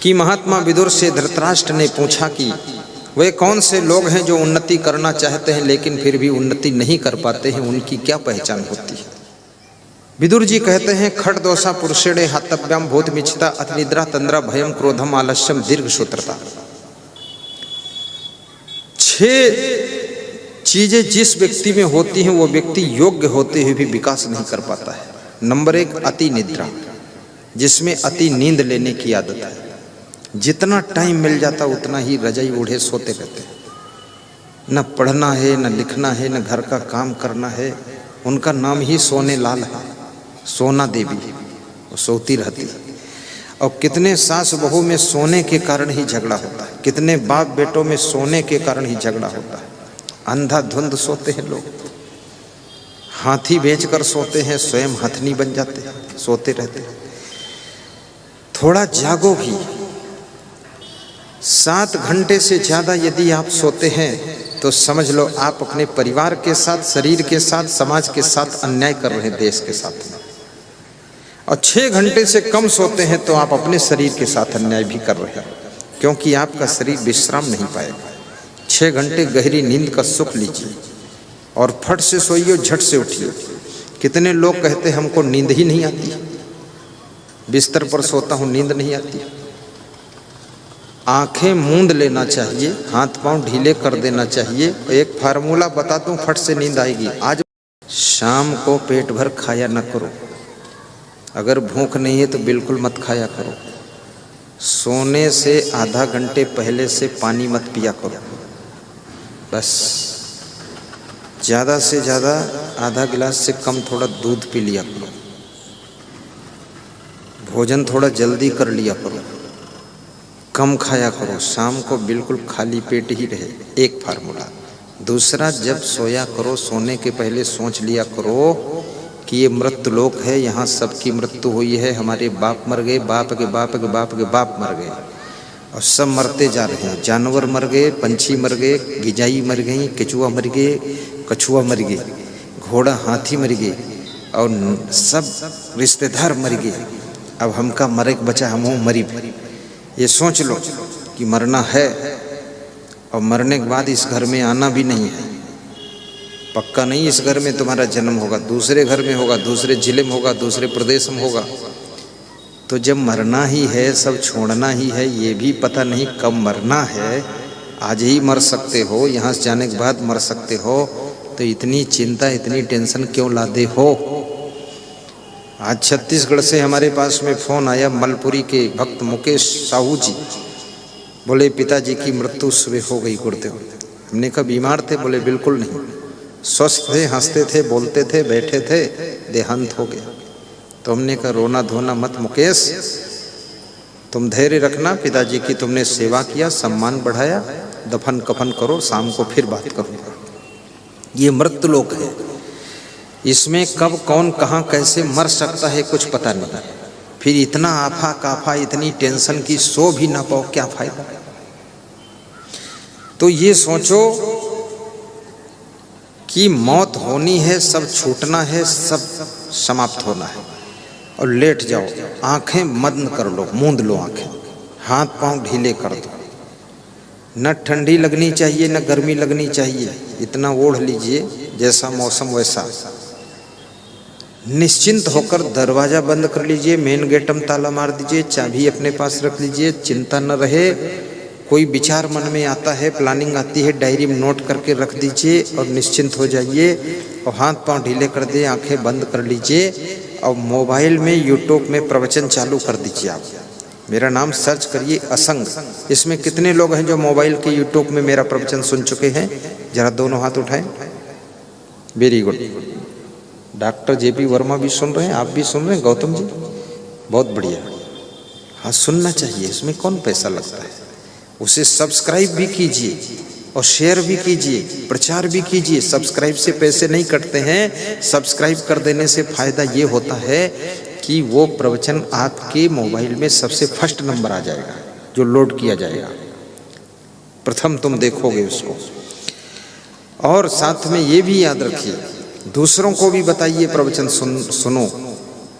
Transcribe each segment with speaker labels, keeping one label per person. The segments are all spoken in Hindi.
Speaker 1: कि महात्मा विदुर से धृतराष्ट्र ने पूछा कि वे कौन से लोग हैं जो उन्नति करना चाहते हैं लेकिन फिर भी उन्नति नहीं कर पाते हैं, उनकी क्या पहचान होती है। विदुर जी कहते हैं खड्दोषा पुरुषेणे हातव्याम भूतमिच्छता अतिनिद्रा तंद्रा भयम क्रोधम आलस्यम दीर्घ सूत्रता। 6 चीजें जिस व्यक्ति में होती हैं वो व्यक्ति योग्य होते हुए भी विकास नहीं कर पाता है। नंबर 1 अति निद्रा, जिसमें अति नींद लेने की आदत है। जितना टाइम मिल जाता उतना ही रजाई ओढ़े सोते रहते हैं। न पढ़ना है, न लिखना है, न घर का काम करना है। उनका नाम ही सोने लाल है, सोना देवी, वो सोती रहती है। और कितने सास बहू में सोने के कारण ही झगड़ा होता है, कितने बाप बेटों में सोने के कारण ही झगड़ा होता है। अंधाधुंध सोते हैं लोग, हाथी बेचकर सोते हैं, स्वयं हथनी बन जाते हैं, सोते रहते हैं। थोड़ा जागो भी। 7 घंटे से ज़्यादा यदि आप सोते हैं तो समझ लो आप अपने परिवार के साथ, शरीर के साथ, समाज के साथ अन्याय कर रहे हैं, देश के साथ। और 6 घंटे से कम सोते हैं तो आप अपने शरीर के साथ अन्याय भी कर रहे हैं, क्योंकि आपका शरीर विश्राम नहीं पाएगा। 6 घंटे गहरी नींद का सुख लीजिए और फट से सोइए, झट से उठिए। कितने लोग कहते हैं हमको नींद ही नहीं आती, बिस्तर पर सोता हूँ नींद नहीं आती। आंखें मूंद लेना चाहिए, हाथ पांव ढीले कर देना चाहिए। एक फार्मूला बताता हूँ, फट से नींद आएगी। आज शाम को पेट भर खाया न करो, अगर भूख नहीं है तो बिल्कुल मत खाया करो। सोने से आधा घंटे पहले से पानी मत पिया करो, बस। ज़्यादा से ज़्यादा आधा गिलास से कम थोड़ा दूध पी लिया करो। भोजन थोड़ा जल्दी कर लिया करो, कम खाया करो। शाम को बिल्कुल खाली पेट ही रहे, एक फार्मूला। दूसरा, जब सोया करो सोने के पहले सोच लिया करो कि ये मृत्यु लोक है, यहाँ सबकी मृत्यु हुई है। हमारे बाप मर गए, बाप के बाप के बाप के बाप मर गए, और सब मरते जा रहे हैं। जानवर मर गए, पंछी मर गए, गिजाई मर गई, केचुआ मर गए, कछुआ मर गए, घोड़ा हाथी मर गए, और सब रिश्तेदार मर गए। अब हमका मरे बचा, हम मरी। ये सोच लो कि मरना है, और मरने के बाद इस घर में आना भी नहीं है। पक्का नहीं इस घर में तुम्हारा जन्म होगा, दूसरे घर में होगा, दूसरे जिले में होगा, दूसरे प्रदेश में होगा। तो जब मरना ही है, सब छोड़ना ही है, ये भी पता नहीं कब मरना है। आज ही मर सकते हो, यहाँ से जाने के बाद मर सकते हो, तो इतनी चिंता, इतनी टेंशन क्यों लादे हो। आज छत्तीसगढ़ से हमारे पास में फ़ोन आया, मलपुरी के भक्त मुकेश साहू जी बोले पिताजी की मृत्यु सुबह हो गई गुरुदेव। हमने कहा बीमार थे? बोले बिल्कुल नहीं, स्वस्थ थे, हंसते थे, बोलते थे, बैठे थे, देहांत हो गया। तो हमने कहा रोना धोना मत मुकेश, तुम धैर्य रखना। पिताजी की तुमने सेवा किया, सम्मान बढ़ाया, दफन कफन करो, शाम को फिर बात करूँगा। ये मृत्यु लोक है, इसमें कब कौन कहाँ कैसे मर सकता है कुछ पता नहीं। फिर इतना आफा काफा, इतनी टेंशन की सो भी ना पाओ, क्या फायदा। तो ये सोचो कि मौत होनी है, सब छूटना है, सब समाप्त होना है, और लेट जाओ, आंखें बंद कर लो, मूंद लो आंखें, हाथ पांव ढीले कर दो। न ठंडी लगनी चाहिए, न गर्मी लगनी चाहिए, इतना ओढ़ लीजिए जैसा मौसम वैसा। निश्चिंत होकर दरवाज़ा बंद कर लीजिए, मेन गेट में ताला मार दीजिए, चाबी अपने पास रख लीजिए, चिंता न रहे। कोई विचार मन में आता है, प्लानिंग आती है, डायरी में नोट करके रख दीजिए और निश्चिंत हो जाइए। और हाथ पांव ढीले कर दे, आंखें बंद कर लीजिए, और मोबाइल में यूट्यूब में प्रवचन चालू कर दीजिए। आप मेरा नाम सर्च करिए असंग। इसमें कितने लोग हैं जो मोबाइल के यूट्यूब में मेरा प्रवचन सुन चुके हैं? जरा दोनों हाथ उठाएं। Very good. Doctor JP Verma भी सुन रहे हैं, आप भी सुन रहे हैं, गौतम जी, बहुत बढ़िया। हाँ, सुनना चाहिए, इसमें कौन पैसा लगता है। उसे सब्सक्राइब भी कीजिए और शेयर भी कीजिए, प्रचार भी कीजिए। सब्सक्राइब से पैसे नहीं कटते हैं, सब्सक्राइब कर देने से फ़ायदा ये होता है कि वो प्रवचन आपके मोबाइल में सबसे फर्स्ट नंबर आ जाएगा, जो लोड किया जाएगा, प्रथम तुम देखोगे उसको। और साथ में ये भी याद रखिए, दूसरों को भी बताइए प्रवचन सुनो।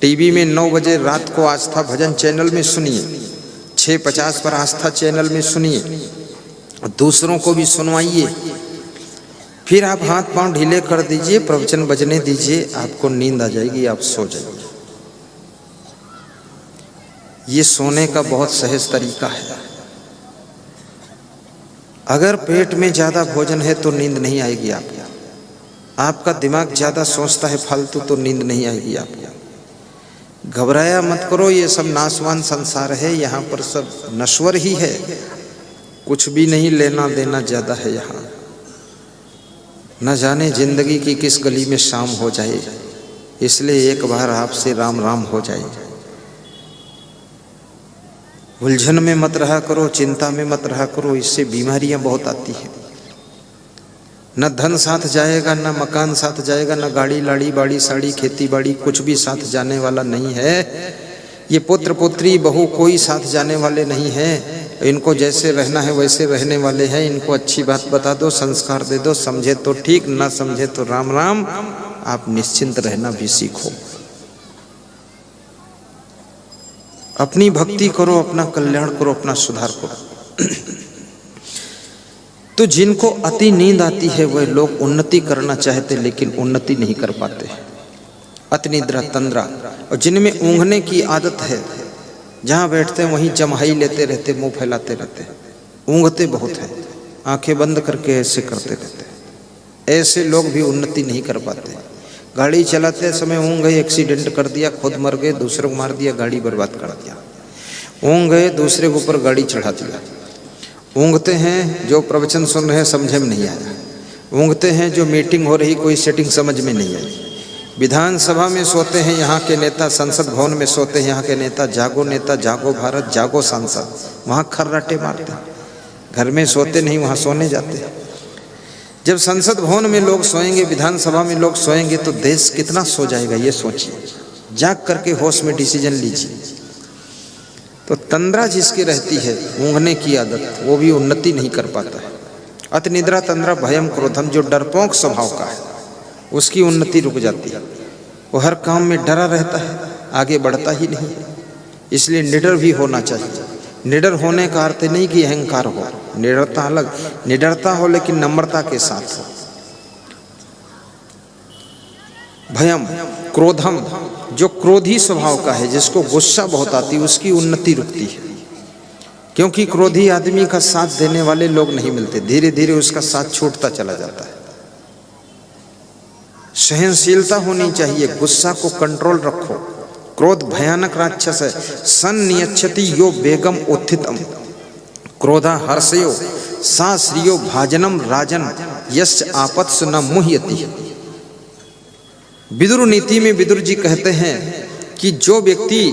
Speaker 1: टीवी में 9 बजे रात को आस्था भजन चैनल में सुनिए, 650 पर आस्था चैनल में सुनिए, दूसरों को भी सुनवाइए। फिर आप हाथ पांव ढीले कर दीजिए, प्रवचन बजने दीजिए, आपको नींद आ जाएगी, आप सो जाइए। ये सोने का बहुत सहज तरीका है। अगर पेट में ज्यादा भोजन है तो नींद नहीं आएगी आपको। आपका दिमाग ज्यादा सोचता है फालतू तो नींद नहीं आएगी आपको। घबराया मत करो, ये सब नाशवान संसार है, यहाँ पर सब नश्वर ही है, कुछ भी नहीं लेना देना ज्यादा है यहाँ। न जाने जिंदगी की किस गली में शाम हो जाए, इसलिए एक बार आपसे राम राम हो जाए। उलझन में मत रहा करो, चिंता में मत रहा करो, इससे बीमारियां बहुत आती हैं। न धन साथ जाएगा, न मकान साथ जाएगा, न गाड़ी लाड़ी बाड़ी साड़ी खेती बाड़ी, कुछ भी साथ जाने वाला नहीं है। ये पुत्र पुत्री बहू कोई साथ जाने वाले नहीं है। इनको जैसे रहना है वैसे रहने वाले हैं। इनको अच्छी बात बता दो, संस्कार दे दो, समझे तो ठीक, ना समझे तो राम राम। आप निश्चिंत रहना भी सीखो। अपनी भक्ति करो, अपना कल्याण करो, अपना सुधार करो। तो जिनको अति नींद आती है वह लोग उन्नति करना चाहते लेकिन उन्नति नहीं कर पाते। अति निद्रा तंद्रा, और जिनमें ऊँघने की आदत है, जहाँ बैठते हैं वहीं जमहाई लेते रहते, मुंह फैलाते रहते, ऊँघते बहुत है, आंखें बंद करके ऐसे करते रहते। ऐसे लोग भी उन्नति नहीं कर पाते। गाड़ी चलाते समय ऊँघ गए, एक्सीडेंट कर दिया, खुद मर गए, दूसरों को मार दिया, गाड़ी बर्बाद कर दिया। ऊँघ गए, दूसरे के ऊपर गाड़ी चढ़ा दिया। ऊँघते हैं, जो प्रवचन सुन रहे हैं समझे में नहीं आया। ऊँघते हैं, जो मीटिंग हो रही कोई सेटिंग समझ में नहीं आई। विधानसभा में सोते हैं यहाँ के नेता, संसद भवन में सोते हैं यहाँ के नेता, जागो भारत, जागो सांसद, वहाँ खर्राटे मारते हैं। घर में सोते नहीं, वहाँ सोने जाते हैं। जब संसद भवन में लोग सोएंगे, विधानसभा में लोग सोएंगे तो देश कितना सो जाएगा, ये सोचिए। जाग करके होश में डिसीजन लीजिए। तो तंद्रा जिसकी रहती है, ऊँघने की आदत, वो भी उन्नति नहीं कर पाता है। अति निद्रा तंद्रा भयम क्रोधम, जो डरपोक स्वभाव का है उसकी उन्नति रुक जाती है। वो हर काम में डरा रहता है, आगे बढ़ता ही नहीं। इसलिए निडर भी होना चाहिए। निडर होने का अर्थ नहीं कि अहंकार हो, निडरता अलग, निडरता हो लेकिन नम्रता के साथ हो। भयम क्रोधम, जो क्रोधी स्वभाव का है, जिसको गुस्सा बहुत आती है, उसकी उन्नति रुकती है। क्योंकि क्रोधी आदमी का साथ देने वाले लोग नहीं मिलते, धीरे धीरे उसका साथ छूटता चला जाता है। सहनशीलता होनी चाहिए, गुस्सा को कंट्रोल रखो। क्रोध भयानक राक्षस है। सन नियच्छति यो बेगम उत्थितम, क्रोधा हर्षयो सा श्रियो भाजनम राजन यश्च आपत्सु न मुह्यति। विदुर नीति में विदुर जी कहते हैं कि जो व्यक्ति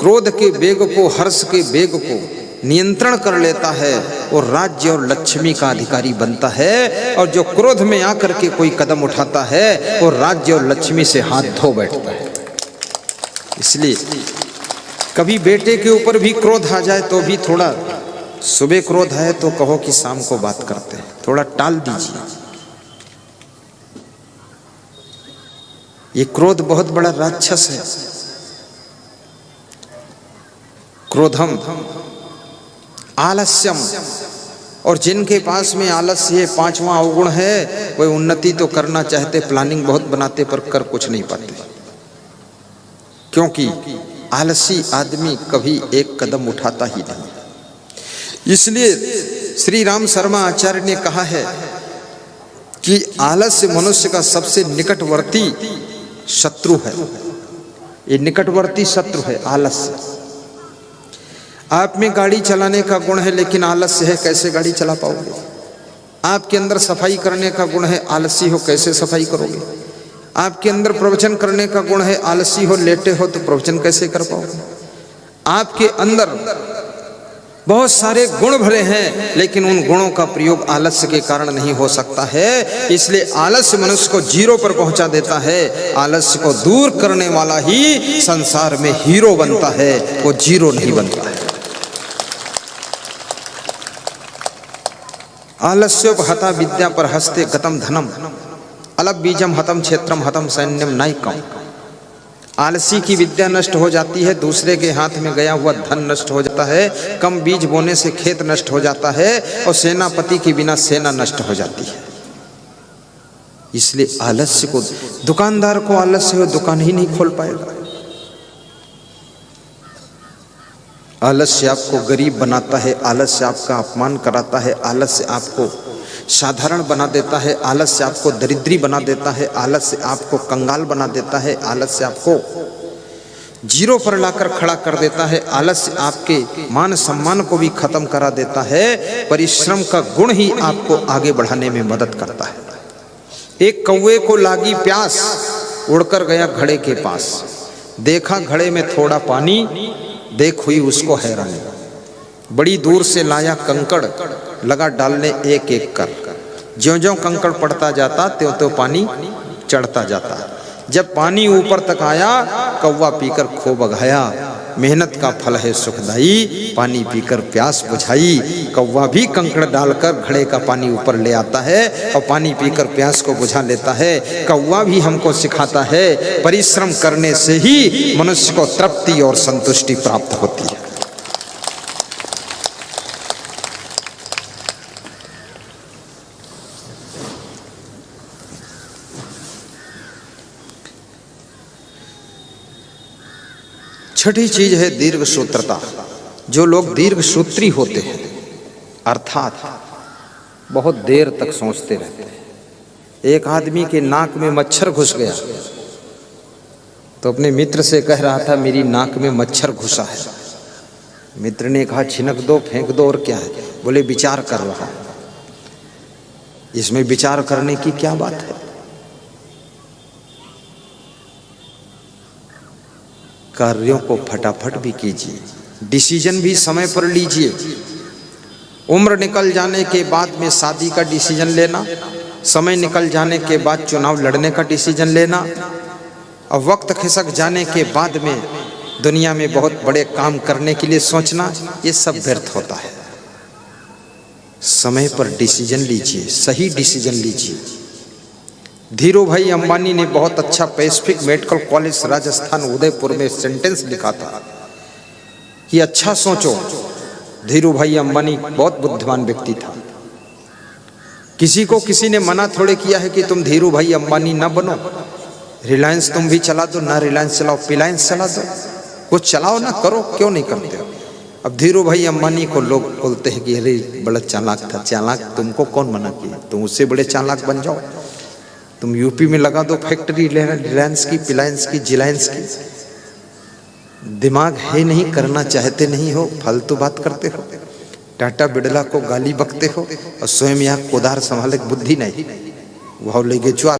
Speaker 1: क्रोध के वेग को, हर्ष के वेग को नियंत्रण कर लेता है वो राज्य और लक्ष्मी का अधिकारी बनता है, और जो क्रोध में आकर के कोई कदम उठाता है वो राज्य और लक्ष्मी से हाथ धो बैठता है। इसलिए कभी बेटे के ऊपर भी क्रोध आ जाए तो भी थोड़ा, सुबह क्रोध आए तो कहो कि शाम को बात करते हैं, थोड़ा टाल दीजिए। ये क्रोध बहुत बड़ा राक्षस है। क्रोधम आलस्यम, और जिनके पास में आलस्य है, पांचवा अवगुण है, वह उन्नति तो करना चाहते, प्लानिंग बहुत बनाते पर कर कुछ नहीं पाते। क्योंकि आलसी आदमी कभी एक कदम उठाता ही नहीं। इसलिए श्री राम शर्मा आचार्य ने कहा है कि आलस्य मनुष्य का सबसे निकटवर्ती शत्रु है। ये निकटवर्ती शत्रु है आलस्य। आप में गाड़ी चलाने का गुण है लेकिन आलस्य है, कैसे गाड़ी चला पाओगे? आपके अंदर सफाई करने का गुण है, आलसी हो कैसे सफाई करोगे? आपके अंदर प्रवचन करने का गुण है, आलसी हो, लेटे हो तो प्रवचन कैसे कर पाओगे? आपके अंदर बहुत सारे गुण भरे हैं लेकिन उन गुणों का प्रयोग आलस्य के कारण नहीं हो सकता है। इसलिए आलस्य मनुष्य को जीरो पर पहुंचा देता है। आलस्य को दूर करने वाला ही संसार में हीरो बनता है, वो जीरो नहीं बनता है। आलस्योपहता विद्या पर हस्ते गतम धनम, अलग बीजम हतम क्षेत्रम हतम सैन्यम नायकम। आलसी की विद्या नष्ट हो जाती है, दूसरे के हाथ में गया हुआ धन नष्ट हो जाता है, कम बीज बोने से खेत नष्ट हो जाता है, और सेनापति के बिना सेना नष्ट हो जाती है। इसलिए आलस्य को, दुकानदार को आलस्य हो दुकान ही नहीं खोल पाएगा। आलस्य आपको गरीब बनाता है, आलस्य आपका अपमान कराता है, आलस्य आपको साधारण बना देता है, आलस्य आपको दरिद्री बना देता है, आलस्य आपको कंगाल बना देता है, आलस्य आपको जीरो पर लाकर खड़ा कर देता है, आलस्य आपके मान सम्मान को भी खत्म करा देता है। परिश्रम का गुण ही आपको आगे बढ़ाने में मदद करता है। एक कौवे को लागी प्यास, उड़कर गया घड़े के पास, देखा घड़े में थोड़ा पानी, देख हुई उसको हैरानी, बड़ी दूर से लाया कंकड़, लगा डालने एक एक कर, ज्यों-ज्यों कंकड़ पड़ता जाता त्यों-त्यों पानी चढ़ता जाता। जब पानी ऊपर तक आया, कौवा पीकर खो बघाया, मेहनत का फल है सुखदाई, पानी पीकर प्यास बुझाई। कौवा भी कंकड़ डालकर घड़े का पानी ऊपर ले आता है और पानी पीकर प्यास को बुझा लेता है। कौवा भी हमको सिखाता है, परिश्रम करने से ही मनुष्य को तृप्ति और संतुष्टि प्राप्त होती है। छठी चीज है दीर्घ सूत्रता। जो लोग दीर्घ सूत्री होते हैं, अर्थात बहुत देर तक सोचते रहते हैं। एक आदमी के नाक में मच्छर घुस गया तो अपने मित्र से कह रहा था, मेरी नाक में मच्छर घुसा है। मित्र ने कहा, छिनक दो, फेंक दो, और क्या है? बोले, विचार कर रहा हूं। इसमें विचार करने की क्या बात है? कार्यों को फटाफट भी कीजिए, डिसीजन भी समय पर लीजिए। उम्र निकल जाने के बाद में शादी का डिसीजन लेना, समय निकल जाने के बाद चुनाव लड़ने का डिसीजन लेना, और वक्त खिसक जाने के बाद में दुनिया में बहुत बड़े काम करने के लिए सोचना, ये सब व्यर्थ होता है। समय पर डिसीजन लीजिए, सही डिसीजन लीजिए। धीरू भाई अंबानी ने बहुत अच्छा Pacific medical college Rajasthan Udaipur में सेंटेंस लिखा था कि अच्छा सोचो। धीरू भाई अंबानी बहुत बुद्धिमान व्यक्ति था। किसी को किसी ने मना थोड़े किया है कि तुम धीरू भाई अंबानी ना बनो, रिलायंस तुम भी चला दो, ना रिलायंस चलाओ, पिलायंस चला दो, कुछ चलाओ ना, करो, क्यों नहीं करते हो? अब धीरू भाई अंबानी को लोग बोलते हैं कि अरे बड़ा चालाक था। चालाक तुमको कौन मना किया? तुम उससे बड़े चालाक बन जाओ। तुम यूपी में लगा दो फैक्ट्री, रिलायंस की, पिलायंस की, जिलायंस की। दिमाग है नहीं, करना चाहते नहीं हो, फालतू बात करते हो। टाटा बिड़ला को गाली बकते हो और स्वयं यहाँ कोदार संभाले बुद्धि नहीं। वह ले गए